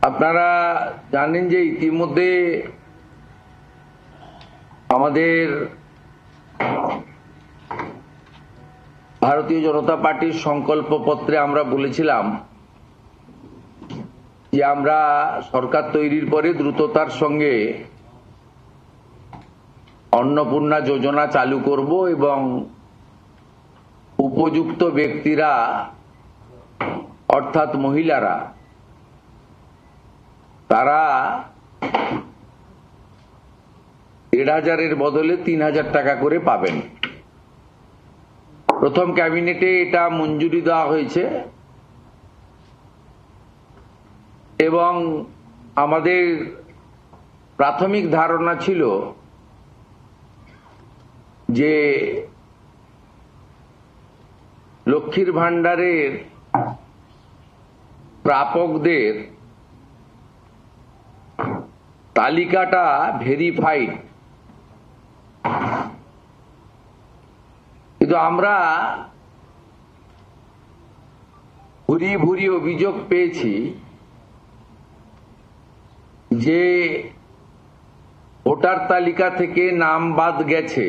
আপনারা জানেন যে ইতিমধ্যে আমাদের ভারতীয় জনতা পার্টির সংকল্পপত্রে আমরা বলেছিলাম যে আমরা সরকার তৈরির পরে দ্রুততার সঙ্গে অন্নপূর্ণা যোজনা চালু করব এবং উপযুক্ত ব্যক্তিরা অর্থাৎ মহিলারা তারা ১,৫০০-এর বদলে ৩,০০০ টাকা করে পাবেন। প্রথম ক্যাবিনেটে এটা মঞ্জুরি দেওয়া হয়েছে এবং আমাদের প্রাথমিক ধারণা ছিল যে লক্ষ্মীর ভান্ডারের প্রাপকদের তালিকাটা ভেরিফাইড, কিন্তু আমরা ভুরি ভুরি অভিযোগ পেয়েছি যে ভোটার তালিকা থেকে নাম বাদ গেছে,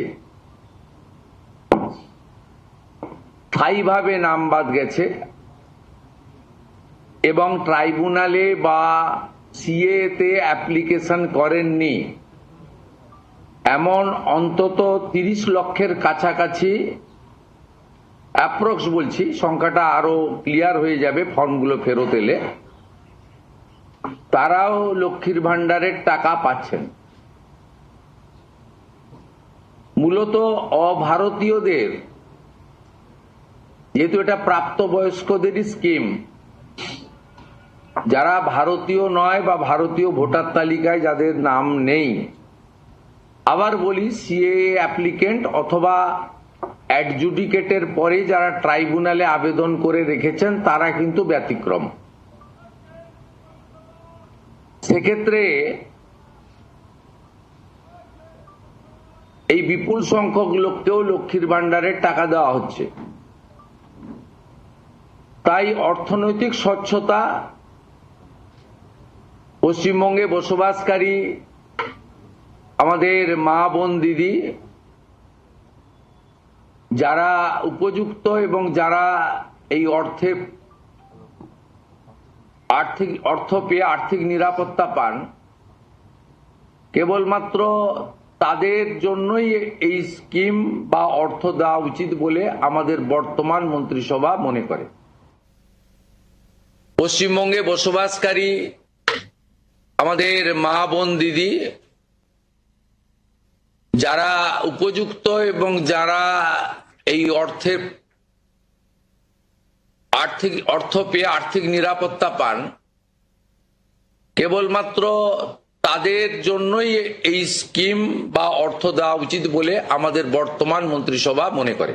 স্থায়ীভাবে নাম বাদ গেছে এবং ট্রাইব্যুনালে বা সিএ তে অ্যাপ্লিকেশন করেননি এমন অন্তত ৩০ লক্ষের কাছাকাছি, অ্যাপ্রক্স বলছি, সংখ্যাটা আরো ক্লিয়ার হয়ে যাবে ফর্মগুলো ফেরত এলে, তারাও লক্ষ্মীর ভান্ডারের টাকা পাচ্ছেন। মূলত অভারতীয়দের, যেহেতু এটা প্রাপ্তবয়স্কদেরই স্কিম, যারা ভারতীয় নয় বা ভারতীয় ভোটার তালিকায় যাদের নাম নেই, আবার বলি সিএ অ্যাপ্লিকেন্ট অথবা অ্যাডজুডিকেটের পরে যারা ট্রাইব্যুনালে আবেদন করে রেখেছেন তারা কিন্তু ব্যতিক্রম। সেক্ষেত্রে এই বিপুল সংখ্যক লোককেও লক্ষ্মীর ভান্ডারের টাকা দেওয়া হচ্ছে। তাই অর্থনৈতিক স্বচ্ছতা, পশ্চিমবঙ্গে বসবাসকারী আমাদের মা বোন দিদি যারা উপযুক্ত এবং যারা এই অর্থ পেয়ে আর্থিক নিরাপত্তা পান, কেবলমাত্র তাদের জন্যই এই স্কিম বা অর্থ দেওয়া উচিত বলে আমাদের বর্তমান মন্ত্রিসভা মনে করে। পশ্চিমবঙ্গে বসবাসকারী আমাদের মা বোন দিদি যারা উপযুক্ত এবং যারা এই অর্থ পেয়ে আর্থিক নিরাপত্তা পান, কেবলমাত্র তাদের জন্যই এই স্কিম বা অর্থ দেওয়া উচিত বলে আমাদের বর্তমান মন্ত্রিসভা মনে করে।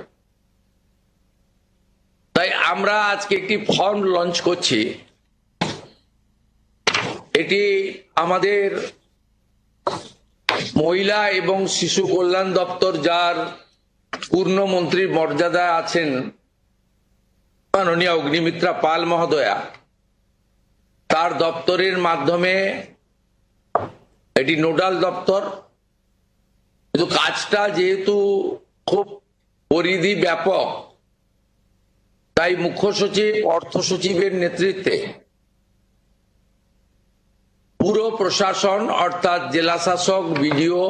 তাই আমরা আজকে একটি ফর্ম লঞ্চ করছি। এটি আমাদের মহিলা এবং শিশু কল্যাণ দপ্তর, যার পূর্ণমন্ত্রীর মর্যাদায় আছেন মাননীয় অগ্নিমিত্রা পাল মহোদয়া, তার দপ্তরের মাধ্যমে, এটি নোডাল দপ্তর, কিন্তু কাজটা যেহেতু খুব পরিধি ব্যাপক, তাই মুখ্য সচিব, অর্থ সচিবের নেতৃত্বে পুরো প্রশাসন অর্থাৎ জেলা শাসক, বিডিও,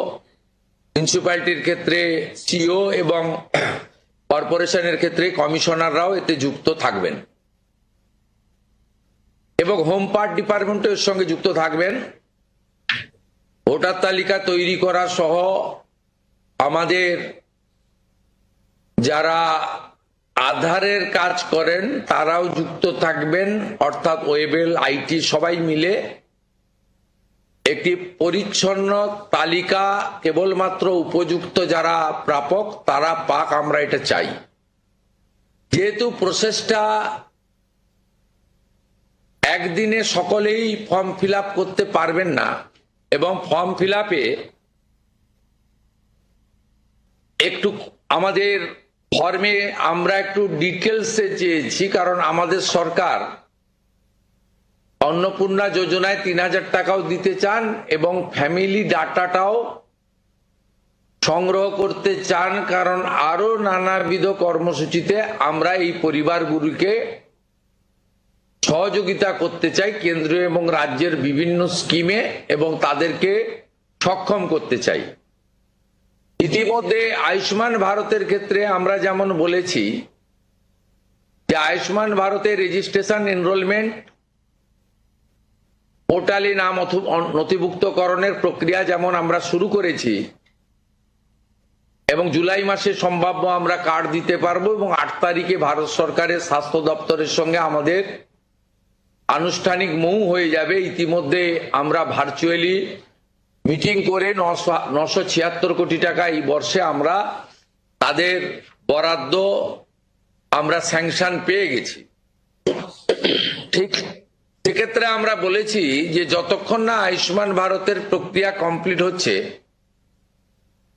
মিউনিসিপ্যালিটির ক্ষেত্রে সিও এবং কর্পোরেশনের ক্ষেত্রে কমিশনাররাও এতে যুক্ত থাকবেন এবং হোম পার্ট ডিপার্টমেন্টও এর সঙ্গে যুক্ত থাকবেন। ভোটার তালিকা তৈরি করা সহ আমাদের যারা আধারের কাজ করেন তারাও যুক্ত থাকবেন, অর্থাৎ ওয়েবেল, আইটি সবাই মিলে একটি পরিচ্ছন্ন তালিকা কেবলমাত্র উপযুক্ত যারা প্রাপক তারা পাক, আমরা এটা চাই। যেহেতু প্রসেসটা একদিনে সকলেই ফর্ম ফিল আপ করতে পারবেন না এবং ফর্ম ফিল আপে একটু আমাদের ফর্মে আমরা একটু ডিটেলসে চেয়েছি, কারণ আমাদের সরকার অন্নপূর্ণা যোজনায় ৩,০০০ টাকাও দিতে চান এবং ফ্যামিলি ডাটাটাও সংগ্রহ করতে চান, কারণ আরো নানাবিধ কর্মসূচিতে আমরা এই পরিবারগুলিকে সহযোগিতা করতে চাই কেন্দ্রীয় এবং রাজ্যের বিভিন্ন স্কিমে, এবং তাদেরকে সক্ষম করতে চাই। ইতিমধ্যে আয়ুষ্মান ভারতের ক্ষেত্রে আমরা যেমন বলেছি যে আয়ুষ্মান ভারতের রেজিস্ট্রেশন, এনরোলমেন্ট, পোর্টালে নাম নথিভুক্তকরণের প্রক্রিয়া যেমন আমরা শুরু করেছি এবং জুলাই মাসে সম্ভাব্য আমরা কার্ড দিতে পারবো, এবং 8 তারিখে ভারত সরকারের স্বাস্থ্য দপ্তরের সঙ্গে আমাদের আনুষ্ঠানিক মৌ হয়ে যাবে। ইতিমধ্যে আমরা ভার্চুয়ালি মিটিং করে 976 কোটি টাকা এই বর্ষে আমরা তাদের বরাদ্দ আমরা স্যাংশন পেয়ে গেছি। ঠিক সেক্ষেত্রে আমরা বলেছি যে যতক্ষণ না আয়ুষ্মান ভারতের প্রক্রিয়া কমপ্লিট হচ্ছে,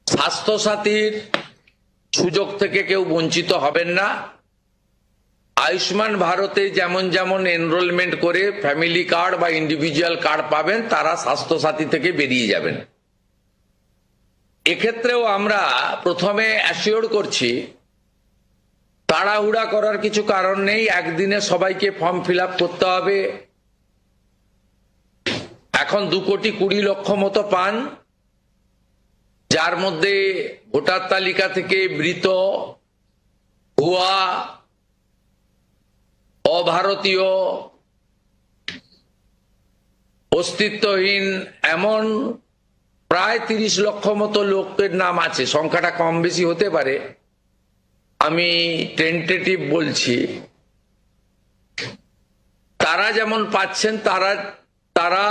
স্বাস্থ্য সাথীর সুযোগ থেকে কেউ বঞ্চিত হবেন না। আয়ুষ্মান ভারতে যেমন যেমন এনরোলমেন্ট করে ফ্যামিলি কার্ড বা ইন্ডিভিজুয়াল কার্ড পাবেন, তারা স্বাস্থ্য সাথী থেকে বেরিয়ে যাবেন। এক্ষেত্রেও আমরা প্রথমে অ্যাসিওর করছি তাড়াহুড়া করার কিছু কারণ নেই। একদিনে সবাইকে ফর্ম ফিল আপ করতে হবে। এখন 2,20,00,000 মতো পান, যার মধ্যে ভোটার তালিকা থেকে মৃত, ভুয়া, অভারতীয়, অস্তিত্বহীন এমন প্রায় 30 লক্ষ মতো লোকের নাম আছে। সংখ্যাটা কম বেশি হতে পারে, আমি টেন্টেটিভ বলছি। তারা যেমন পাচ্ছেন তারা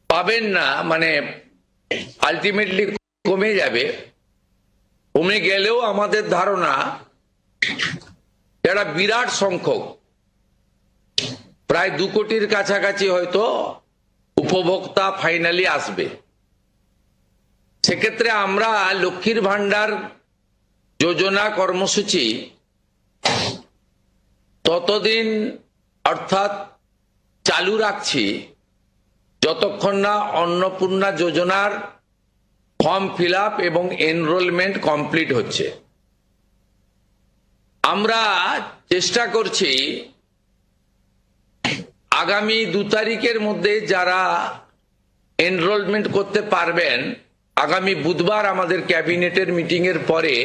পাবেন না, মানে আলটিমেটলি কমে যাবে। কমে গেলেও আমাদের ধারণা একটা বিরাট সংখ্যক, প্রায় 2 কোটির কাছাকাছি হয়তো উপভোক্তা ফাইনালি আসবে। সেক্ষেত্রে আমরা লক্ষ্মীর ভান্ডার যোজনা কর্মসূচি ততদিন অর্থাৎ চালু রাখছি যতক্ষণ না অন্নপূর্ণা যোজনার ফর্ম ফিল আপ এবং এনরোলমেন্ট কমপ্লিট হচ্ছে। আমরা চেষ্টা করছি আগামী 2 তারিখের মধ্যে যারা এনরোলমেন্ট করতে পারবেন, আগামী বুধবার আমাদের ক্যাবিনেটের মিটিং এর পরে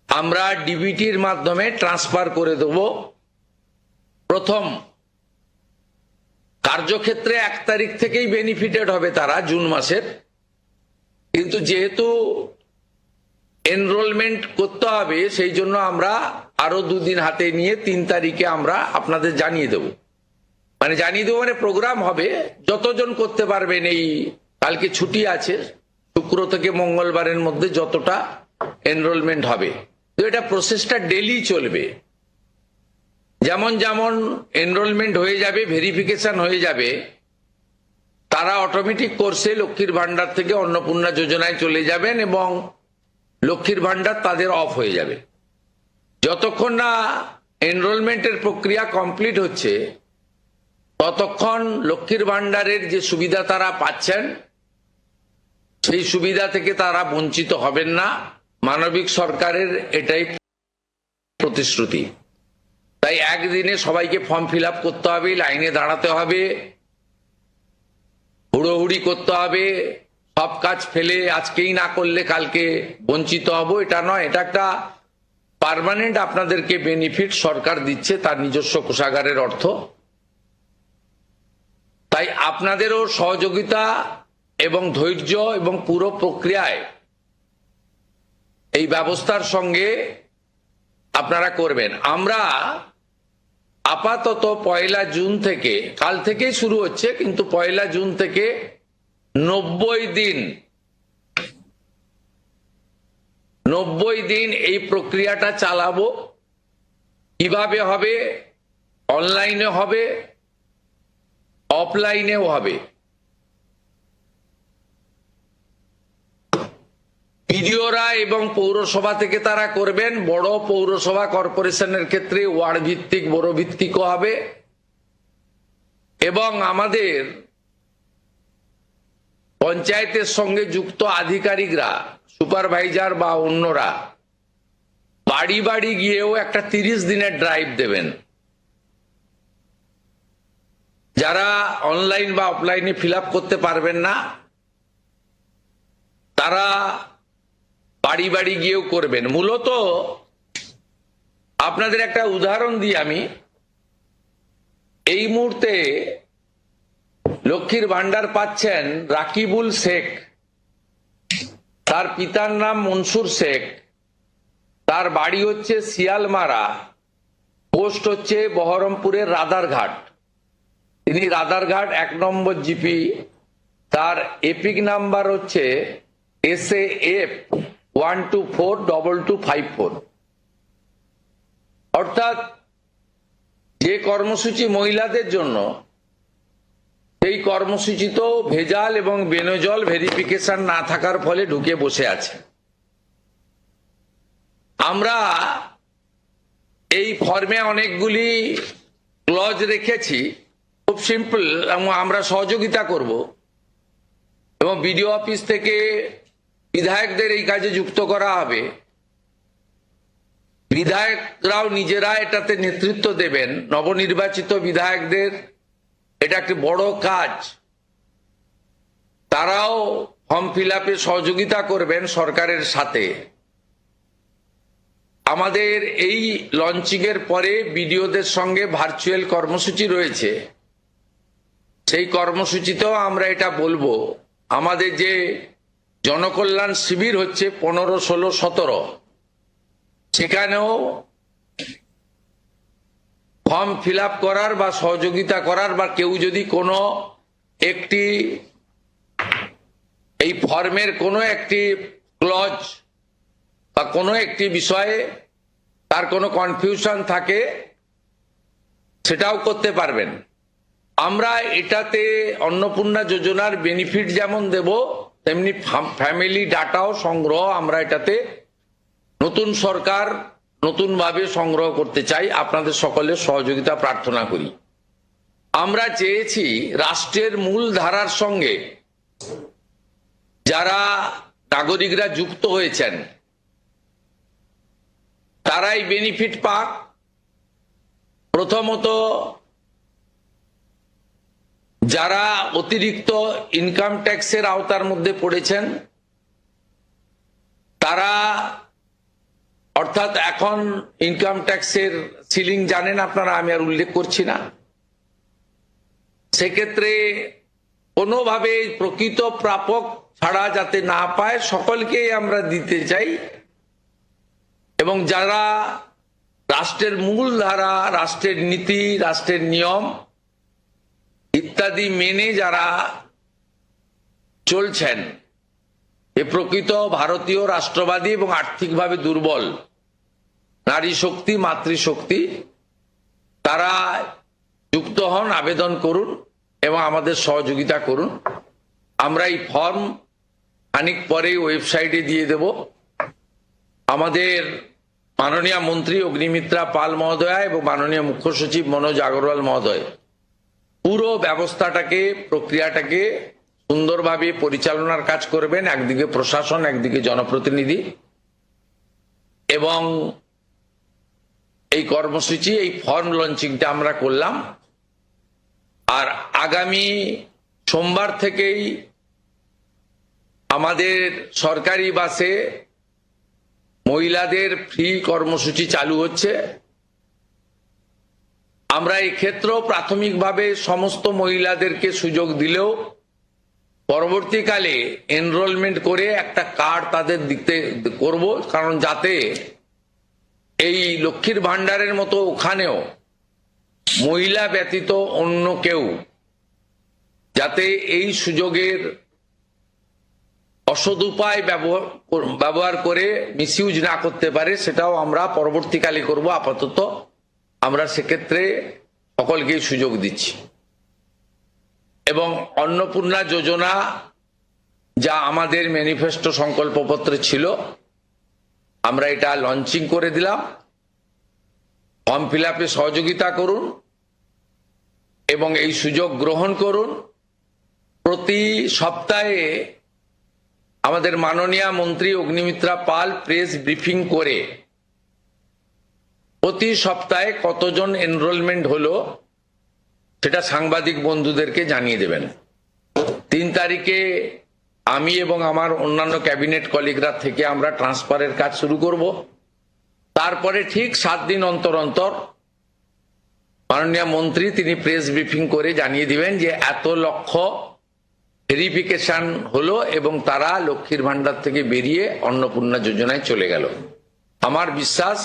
আমরা ডিবিটির মাধ্যমে ট্রান্সফার করে দেব। প্রথম কার্যক্ষেত্রে 1 তারিখ থেকেই বেনিফিটেড হবে তারা, জুন মাসের। কিন্তু যেহেতু এনরোলমেন্ট করতে হবে, সেই জন্য আমরা আরো 2 দিন হাতে নিয়ে 3 তারিখে আমরা আপনাদের জানিয়ে দেব। মানে জানিয়ে দেবো মানে প্রোগ্রাম হবে, যতজন করতে পারবেন। এই কালকে ছুটি আছে, শুক্র থেকে মঙ্গলবারের মধ্যে যতটা এনরোলমেন্ট হবে। তো এটা প্রসেসটা ডেলি চলবে। যেমন যেমন এনরোলমেন্ট হয়ে যাবে, ভেরিফিকেশন হয়ে যাবে, তারা অটোমেটিক কোর্সে লক্ষ্মীর ভান্ডার থেকে অন্নপূর্ণা যোজনায় চলে যাবেন এবং লক্ষ্মীর ভান্ডার তাদের অফ হয়ে যাবে। যতক্ষণ না এনরোলমেন্টের প্রক্রিয়া কমপ্লিট হচ্ছে, ততক্ষণ লক্ষ্মীর ভান্ডারের যে সুবিধা তারা পাচ্ছেন, সেই সুবিধা থেকে তারা বঞ্চিত হবেন না। মানবিক সরকারের এটাই প্রতিশ্রুতি। তাই একদিনে সবাইকে ফর্ম ফিল আপ করতে হবে, লাইনে দাঁড়াতে হবে, হুড়োহুড়ি করতে হবে, সব কাজ ফেলে আজকেই না করলে কালকে বঞ্চিত হব, এটা নয়। এটা একটা পার্মানেন্ট আপনাদেরকে বেনিফিট সরকার দিচ্ছে তার নিজস্ব কোষাগারের অর্থ। তাই আপনাদেরও সহযোগিতা এবং ধৈর্য এবং পুরো প্রক্রিয়ায় এই ব্যবস্থার সঙ্গে আপনারা করবেন। আমরা আপাতত 1 জুন থেকে, কাল থেকেই শুরু হচ্ছে, কিন্তু 1 জুন থেকে 90 দিন এই প্রক্রিয়াটা চালাবো। কিভাবে হবে? অনলাইনে হবে, অফলাইনেও হবে। বিডিওরা এবং পৌরসভা থেকে তারা করবেন। বড় পৌরসভা কর্পোরেশনের ক্ষেত্রে ওয়ার্ড ভিত্তিক, বড় ভিত্তিকও হবে। এবং আমাদের পঞ্চায়েতের সঙ্গে যুক্ত আধিকারিকরা, সুপারভাইজার বা অন্যরা বাড়ি বাড়ি গিয়েও একটা 30 দিনের ড্রাইভ দেবেন। যারা অনলাইন বা অফলাইনে ফিল আপ করতে পারবেন না তারা বাড়ি বাড়ি গিয়েও করবেন। মূলত আপনাদের একটা উদাহরণ দিই আমি। এই মুহূর্তে লক্ষ্মীর ভান্ডার পাচ্ছেন রাকিবুল শেখ, তার পিতার নাম মনসুর শেখ, তার বাড়ি হচ্ছে শিয়ালমারা, পোস্ট হচ্ছে বহরমপুরের রাদারঘাট। তিনি রাদারঘাট 1 নম্বর জিপি, তার এপিক নাম্বার হচ্ছে SAF 1242254। অর্থাৎ যে কর্মসূচি মহিলাদের জন্য, সেই কর্মসূচি তো ভেজাল এবং বেনজল ভেরিফিকেশন না থাকার ফলে ঢুকে বসে আছে। আমরা এই ফর্মে অনেকগুলি ক্লজ রেখেছি, খুব সিম্পল, এবং আমরা সহযোগিতা করব। এবং বিডিও অফিস থেকে বিধায়কদের এই কাজে যুক্ত করা হবে। বিধায়করাও নিজেরা এটাতে নেতৃত্ব দেবেন। নবনির্বাচিত বিধায়কদের এটা একটি বড় কাজ। তারাও ফর্ম ফিল আপে সহযোগিতা করবেন সরকারের সাথে। আমাদের এই লঞ্চিং এর পরে বিডিওদের সঙ্গে ভার্চুয়াল কর্মসূচি রয়েছে। সেই কর্মসূচিতেও আমরা এটা বলবো। আমাদের যে জনকল্যাণ শিবির হচ্ছে 15, 16, 17, সেখানেও ফর্ম ফিল আপ করার বা সহযোগিতা করার, বা কেউ যদি কোনো একটি এই ফর্মের কোনো একটি ক্লজ বা কোনো একটি বিষয়ে তার কোনো কনফিউশন থাকে, সেটাও করতে পারবেন। আমরা এটাতে অন্নপূর্ণা যোজনার বেনিফিট যেমন দেব, তেমনি ফ্যামিলি ডাটাও সংগ্রহ আমরা এটাতে নতুন সরকার নতুনভাবে সংগ্রহ করতে চাই। আপনাদের সকলের সহযোগিতা প্রার্থনা করি। আমরা চেয়েছি রাষ্ট্রের মূল ধারার সঙ্গে যারা নাগরিকরা যুক্ত হয়েছেন তারাই বেনিফিট পাক। প্রথমত, যারা অতিরিক্ত ইনকাম ট্যাক্সের আওতার মধ্যে পড়েছেন তারা, অর্থাৎ এখন ইনকাম ট্যাক্সের সিলিং জানেন আপনারা, আমি আর উল্লেখ করছি না। সেক্ষেত্রে কোনোভাবে প্রকৃত প্রাপক ছাড়া যাতে না পায়, সকলকেই আমরা দিতে চাই। এবং যারা রাষ্ট্রের মূল ধারা, রাষ্ট্রের নীতি, রাষ্ট্রের নিয়ম ইত্যাদি মেনে যারা চলছেন, এ প্রকৃত ভারতীয় রাষ্ট্রবাদী এবং আর্থিকভাবে দুর্বল নারী শক্তি, মাতৃশক্তি, তারা যুক্ত হন, আবেদন করুন এবং আমাদের সহযোগিতা করুন। আমরা এই ফর্ম খানিক পরেই ওয়েবসাইটে দিয়ে দেব। আমাদের মাননীয় মন্ত্রী অগ্নিমিত্রা পাল মহোদয়া এবং মাননীয় মুখ্য সচিব মনোজ আগরওয়াল মহোদয় পুরো ব্যবস্থাটাকে, প্রক্রিয়াটাকে সুন্দরভাবে পরিচালনার কাজ করবেন। একদিকে প্রশাসন, একদিকে জনপ্রতিনিধি। এবং এই কর্মসূচি, এই ফর্ম লঞ্চিংটা আমরা করলাম। আর আগামী সোমবার থেকেই আমাদের সরকারি বাসে মহিলাদের ফ্রি কর্মসূচি চালু হচ্ছে। আমরা এই ক্ষেত্রেও প্রাথমিকভাবে সমস্ত মহিলাদেরকে সুযোগ দিলেও পরবর্তীকালে এনরোলমেন্ট করে একটা কার্ড তাদের দিতে করব, কারণ যাতে এই লক্ষ্মীর ভান্ডারের মতো ওখানেও মহিলা ব্যতীত অন্য কেউ যাতে এই সুযোগের অসদুপায় ব্যবহার করে মিসইউজ না করতে পারে, সেটাও আমরা পরবর্তীকালে করব। আপাতত আমরা সেক্ষেত্রে সকলকেই সুযোগ দিচ্ছি। এবং অন্নপূর্ণা যোজনা যা আমাদের ম্যানিফেস্টো সংকল্পপত্রে ছিল, আমরা এটা লঞ্চিং করে দিলাম। ফর্ম ফিল আপে সহযোগিতা করুন এবং এই সুযোগ গ্রহণ করুন। প্রতি সপ্তাহে আমাদের মাননীয় মন্ত্রী অগ্নিমিত্রা পাল প্রেস ব্রিফিং করে প্রতি সপ্তাহে কতজন এনরোলমেন্ট হলো সেটা সাংবাদিক বন্ধুদেরকে জানিয়ে দেবেন। 3 তারিখে আমি এবং আমার অন্যান্য ক্যাবিনেট কলিগরা থেকে আমরা ট্রান্সফারের কাজ শুরু করব। তারপরে ঠিক 7 দিন অন্তর অন্তর মাননীয় মন্ত্রী তিনি প্রেস ব্রিফিং করে জানিয়ে দিবেন যে এত লক্ষ ভেরিফিকেশন হলো এবং তারা লক্ষ্মীর ভান্ডার থেকে বেরিয়ে অন্নপূর্ণা যোজনায় চলে গেল। আমার বিশ্বাস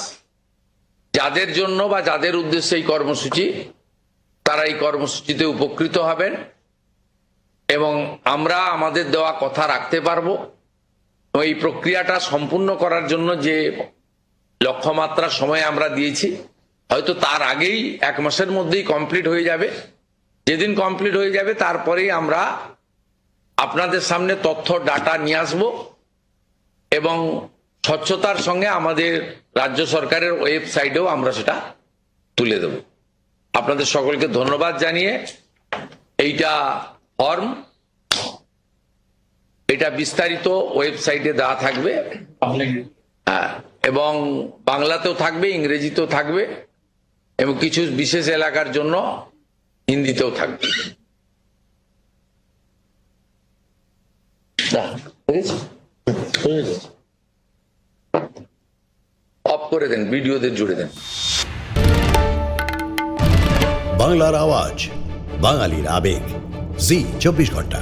যাদের জন্য বা যাদের উদ্দেশ্যে এই কর্মসূচি, তারা এই কর্মসূচিতে উপকৃত হবেন এবং আমরা আমাদের দেওয়া কথা রাখতে পারবো। এই প্রক্রিয়াটা সম্পূর্ণ করার জন্য যে লক্ষ্যমাত্রা সময় আমরা দিয়েছি, হয়তো তার আগেই 1 মাসের মধ্যেই কমপ্লিট হয়ে যাবে। যেদিন কমপ্লিট হয়ে যাবে তারপরেই আমরা আপনাদের সামনে তথ্য ডাটা নিয়ে আসবো এবং স্বচ্ছতার সঙ্গে আমাদের রাজ্য সরকারের ওয়েবসাইটেও আমরা সেটা তুলে দেব। আপনাদের সকলকে ধন্যবাদ জানিয়ে এইটা ফর্ম, এটা বিস্তারিত ওয়েবসাইটে দেওয়া থাকবে, হ্যাঁ, এবং বাংলাতেও থাকবে, ইংরেজিতেও থাকবে এবং কিছু বিশেষ এলাকার জন্য হিন্দিতেও থাকবে। অফ করে দেন, ভিডিওদের জুড়ে দেন। বাংলার আওয়াজ, বাঙালির আবেগ, জি 24 ঘন্টা।